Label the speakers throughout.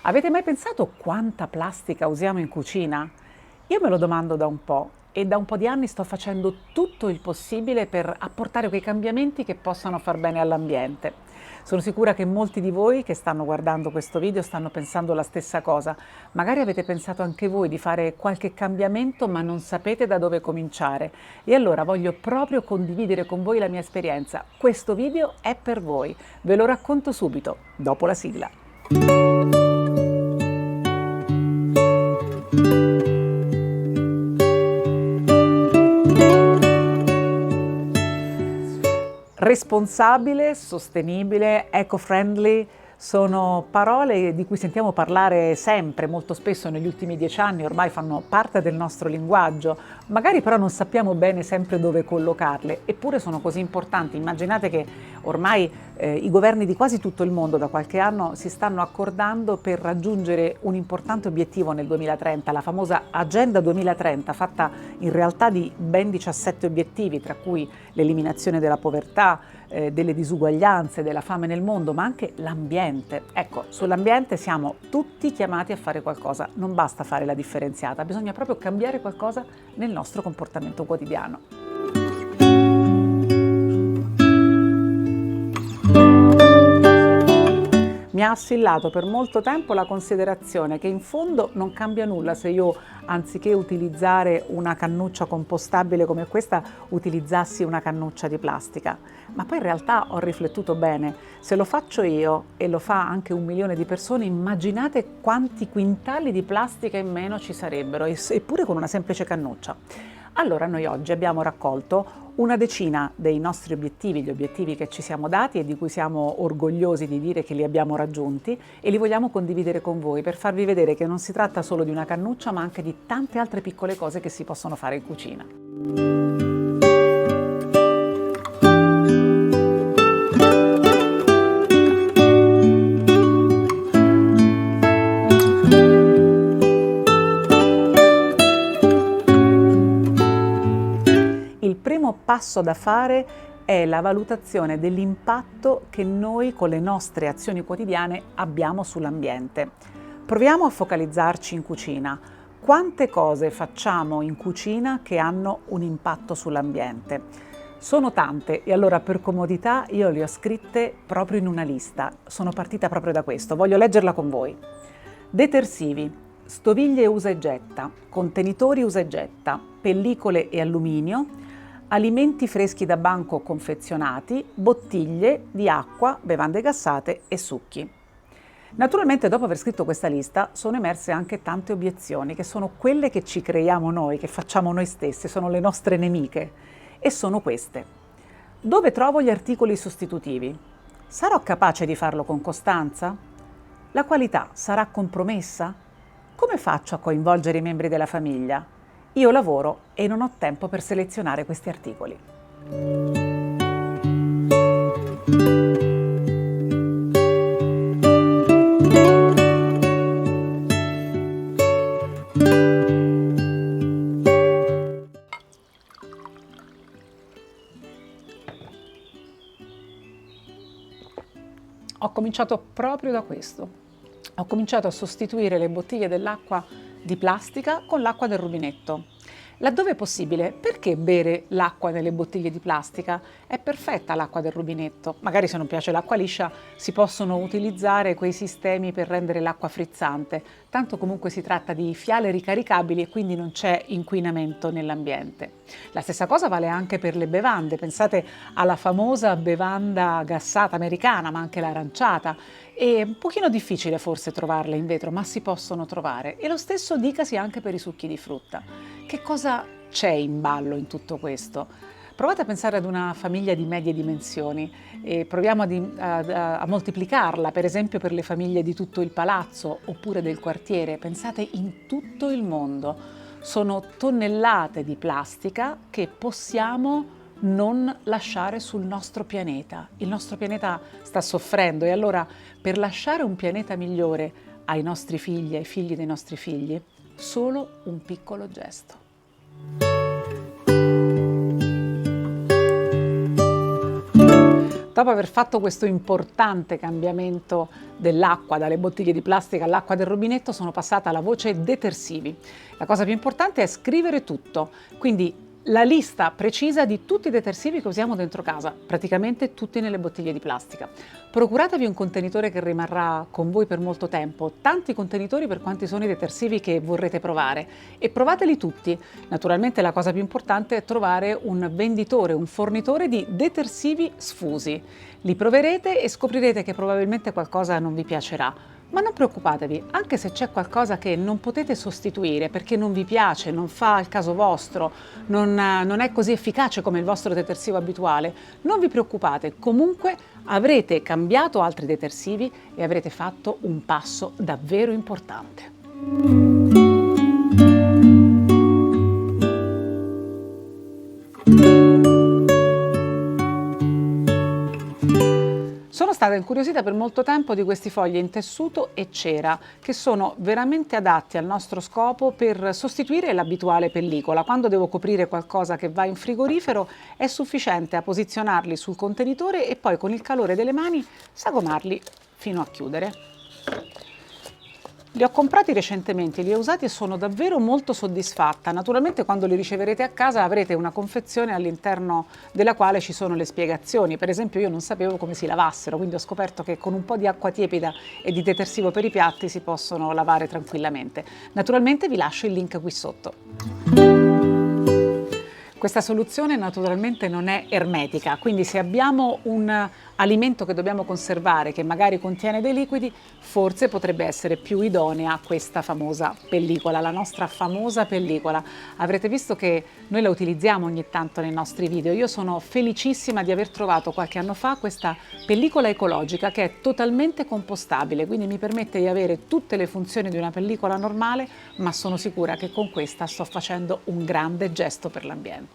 Speaker 1: Avete mai pensato quanta plastica usiamo in cucina? Io me lo domando da un po' e da un po' di anni sto facendo tutto il possibile per apportare quei cambiamenti che possano far bene all'ambiente. Sono sicura che molti di voi che stanno guardando questo video stanno pensando la stessa cosa. Magari avete pensato anche voi di fare qualche cambiamento ma non sapete da dove cominciare. E allora voglio proprio condividere con voi la mia esperienza. Questo video è per voi. Ve lo racconto subito, dopo la sigla. Responsabile, sostenibile, eco-friendly sono parole di cui sentiamo parlare sempre, molto spesso negli ultimi 10 anni, ormai fanno parte del nostro linguaggio, magari però non sappiamo bene sempre dove collocarle, eppure sono così importanti. Immaginate che ormai i governi di quasi tutto il mondo da qualche anno si stanno accordando per raggiungere un importante obiettivo nel 2030, la famosa Agenda 2030, fatta in realtà di ben 17 obiettivi, tra cui l'eliminazione della povertà, delle disuguaglianze, della fame nel mondo, ma anche l'ambiente. Ecco, sull'ambiente siamo tutti chiamati a fare qualcosa, non basta fare la differenziata, bisogna proprio cambiare qualcosa nel nostro comportamento quotidiano. Mi ha assillato per molto tempo la considerazione che in fondo non cambia nulla se io, anziché utilizzare una cannuccia compostabile come questa, utilizzassi una cannuccia di plastica. Ma poi in realtà ho riflettuto bene, se lo faccio io e lo fa anche 1 milione di persone, immaginate quanti quintali di plastica in meno ci sarebbero, eppure con una semplice cannuccia. Allora noi oggi abbiamo raccolto una decina dei nostri obiettivi, gli obiettivi che ci siamo dati e di cui siamo orgogliosi di dire che li abbiamo raggiunti, e li vogliamo condividere con voi per farvi vedere che non si tratta solo di una cannuccia ma anche di tante altre piccole cose che si possono fare in cucina. Il primo passo da fare è la valutazione dell'impatto che noi con le nostre azioni quotidiane abbiamo sull'ambiente. Proviamo a focalizzarci in cucina. Quante cose facciamo in cucina che hanno un impatto sull'ambiente? Sono tante e allora per comodità io le ho scritte proprio in una lista. Sono partita proprio da questo, voglio leggerla con voi. Detersivi, stoviglie usa e getta, contenitori usa e getta, pellicole e alluminio, alimenti freschi da banco o confezionati, bottiglie di acqua, bevande gassate e succhi. Naturalmente dopo aver scritto questa lista sono emerse anche tante obiezioni, che sono quelle che ci creiamo noi, che facciamo noi stessi, sono le nostre nemiche, e sono queste. Dove trovo gli articoli sostitutivi? Sarò capace di farlo con costanza? La qualità sarà compromessa? Come faccio a coinvolgere i membri della famiglia? Io lavoro e non ho tempo per selezionare questi articoli. Ho cominciato proprio da questo. Ho cominciato a sostituire le bottiglie dell'acqua di plastica con l'acqua del rubinetto. Laddove è possibile, perché bere l'acqua nelle bottiglie di plastica? È perfetta l'acqua del rubinetto. Magari se non piace l'acqua liscia si possono utilizzare quei sistemi per rendere l'acqua frizzante. Tanto comunque si tratta di fiale ricaricabili e quindi non c'è inquinamento nell'ambiente. La stessa cosa vale anche per le bevande. Pensate alla famosa bevanda gassata americana, ma anche l'aranciata. È un pochino difficile forse trovarle in vetro, ma si possono trovare. E lo stesso dicasi anche per i succhi di frutta. Che cosa c'è in ballo in tutto questo? Provate a pensare ad una famiglia di medie dimensioni e proviamo a moltiplicarla, per esempio per le famiglie di tutto il palazzo oppure del quartiere. Pensate in tutto il mondo. Sono tonnellate di plastica che possiamo non lasciare sul nostro pianeta. Il nostro pianeta sta soffrendo e allora per lasciare un pianeta migliore ai nostri figli, ai figli dei nostri figli, solo un piccolo gesto. Dopo aver fatto questo importante cambiamento dell'acqua dalle bottiglie di plastica all'acqua del rubinetto, sono passata alla voce detersivi. La cosa più importante è scrivere tutto, quindi la lista precisa di tutti i detersivi che usiamo dentro casa, praticamente tutti nelle bottiglie di plastica. Procuratevi un contenitore che rimarrà con voi per molto tempo, tanti contenitori per quanti sono i detersivi che vorrete provare, e provateli tutti. Naturalmente la cosa più importante è trovare un venditore, un fornitore di detersivi sfusi. Li proverete e scoprirete che probabilmente qualcosa non vi piacerà. Ma non preoccupatevi, anche se c'è qualcosa che non potete sostituire perché non vi piace, non fa il caso vostro, non è così efficace come il vostro detersivo abituale, non vi preoccupate, comunque avrete cambiato altri detersivi e avrete fatto un passo davvero importante. Sono stata incuriosita per molto tempo di questi fogli in tessuto e cera, che sono veramente adatti al nostro scopo per sostituire l'abituale pellicola. Quando devo coprire qualcosa che va in frigorifero è sufficiente a posizionarli sul contenitore e poi con il calore delle mani sagomarli fino a chiudere. Li ho comprati recentemente, li ho usati e sono davvero molto soddisfatta. Naturalmente quando li riceverete a casa avrete una confezione all'interno della quale ci sono le spiegazioni. Per esempio io non sapevo come si lavassero, quindi ho scoperto che con un po' di acqua tiepida e di detersivo per i piatti si possono lavare tranquillamente. Naturalmente vi lascio il link qui sotto. Questa soluzione naturalmente non è ermetica, quindi se abbiamo un alimento che dobbiamo conservare che magari contiene dei liquidi, forse potrebbe essere più idonea questa famosa pellicola, la nostra famosa pellicola. Avrete visto che noi la utilizziamo ogni tanto nei nostri video. Io sono felicissima di aver trovato qualche anno fa questa pellicola ecologica che è totalmente compostabile, quindi mi permette di avere tutte le funzioni di una pellicola normale, ma sono sicura che con questa sto facendo un grande gesto per l'ambiente.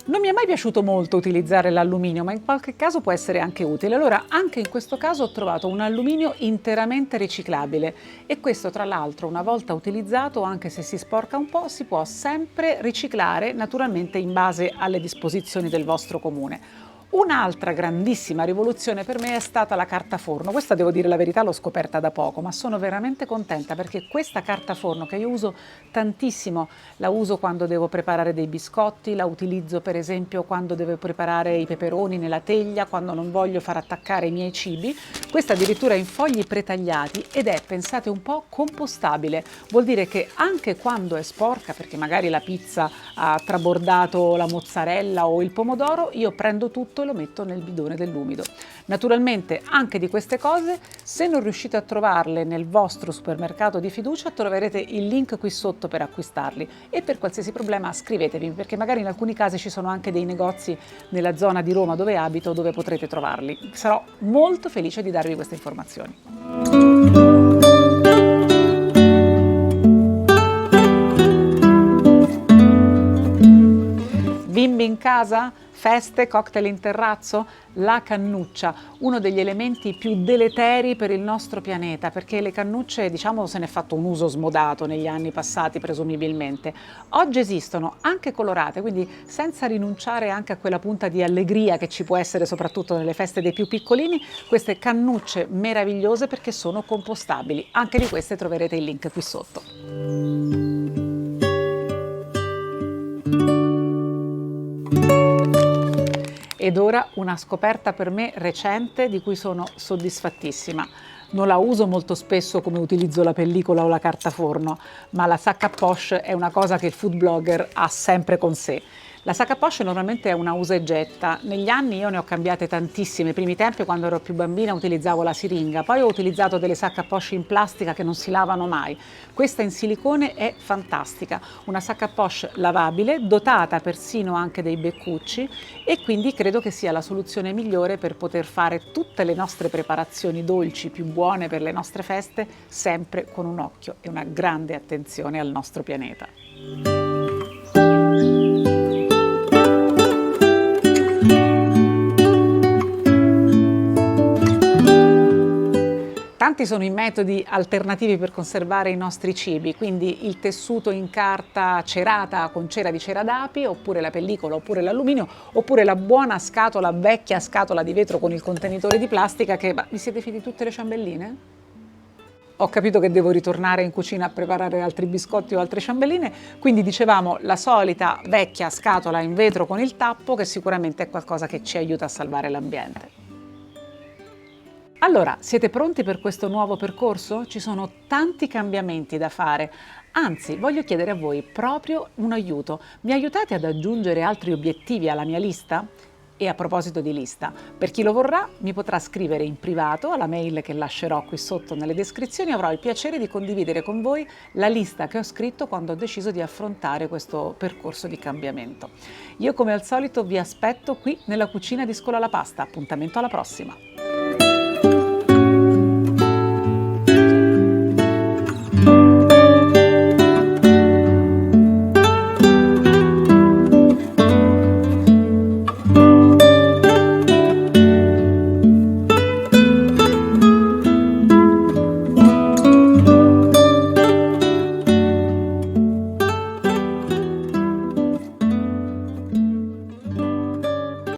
Speaker 1: Non mi è mai piaciuto molto utilizzare l'alluminio, ma in qualche caso può essere anche utile. Allora, anche in questo caso ho trovato un alluminio interamente riciclabile e questo, tra l'altro, una volta utilizzato, anche se si sporca un po', si può sempre riciclare, naturalmente in base alle disposizioni del vostro comune. Un'altra grandissima rivoluzione per me è stata la carta forno. Questa, devo dire la verità, l'ho scoperta da poco, ma sono veramente contenta perché questa carta forno, che io uso tantissimo, la uso quando devo preparare dei biscotti, la utilizzo per esempio quando devo preparare i peperoni nella teglia, quando non voglio far attaccare i miei cibi. Questa addirittura in fogli pretagliati ed è, pensate un po', compostabile. Vuol dire che anche quando è sporca, perché magari la pizza ha trabordato la mozzarella o il pomodoro, io prendo tutto e lo metto nel bidone dell'umido. Naturalmente anche di queste cose, se non riuscite a trovarle nel vostro supermercato di fiducia, troverete il link qui sotto per acquistarli e per qualsiasi problema scrivetevi, perché magari in alcuni casi ci sono anche dei negozi nella zona di Roma dove abito dove potrete trovarli. Sarò molto felice di darvi queste informazioni. Bimbi in casa? Feste, cocktail in terrazzo? La cannuccia, uno degli elementi più deleteri per il nostro pianeta, perché le cannucce, diciamo, se ne è fatto un uso smodato negli anni passati presumibilmente. Oggi esistono anche colorate, quindi senza rinunciare anche a quella punta di allegria che ci può essere soprattutto nelle feste dei più piccolini, queste cannucce meravigliose perché sono compostabili. Anche di queste troverete il link qui sotto. Ed ora una scoperta per me recente di cui sono soddisfattissima. Non la uso molto spesso come utilizzo la pellicola o la carta forno, ma la sacca a poche è una cosa che il food blogger ha sempre con sé. La sacca a poche normalmente è una usa e getta. Negli anni io ne ho cambiate tantissime. I primi tempi, quando ero più bambina, utilizzavo la siringa, poi ho utilizzato delle sacche a poche in plastica che non si lavano mai. Questa in silicone è fantastica, una sacca a poche lavabile, dotata persino anche dei beccucci e quindi credo che sia la soluzione migliore per poter fare tutte le nostre preparazioni dolci più buone per le nostre feste, sempre con un occhio e una grande attenzione al nostro pianeta. Tanti sono i metodi alternativi per conservare i nostri cibi, quindi il tessuto in carta cerata con cera di cera d'api, oppure la pellicola, oppure l'alluminio, oppure la buona scatola, vecchia scatola di vetro con il contenitore di plastica che... Ma vi siete finiti tutte le ciambelline? Ho capito che devo ritornare in cucina a preparare altri biscotti o altre ciambelline, quindi dicevamo la solita vecchia scatola in vetro con il tappo, che sicuramente è qualcosa che ci aiuta a salvare l'ambiente. Allora, siete pronti per questo nuovo percorso? Ci sono tanti cambiamenti da fare. Anzi, voglio chiedere a voi proprio un aiuto. Mi aiutate ad aggiungere altri obiettivi alla mia lista? E a proposito di lista, per chi lo vorrà mi potrà scrivere in privato alla mail che lascerò qui sotto nelle descrizioni. Avrò il piacere di condividere con voi la lista che ho scritto quando ho deciso di affrontare questo percorso di cambiamento. Io come al solito vi aspetto qui nella cucina di Scola la Pasta. Appuntamento alla prossima!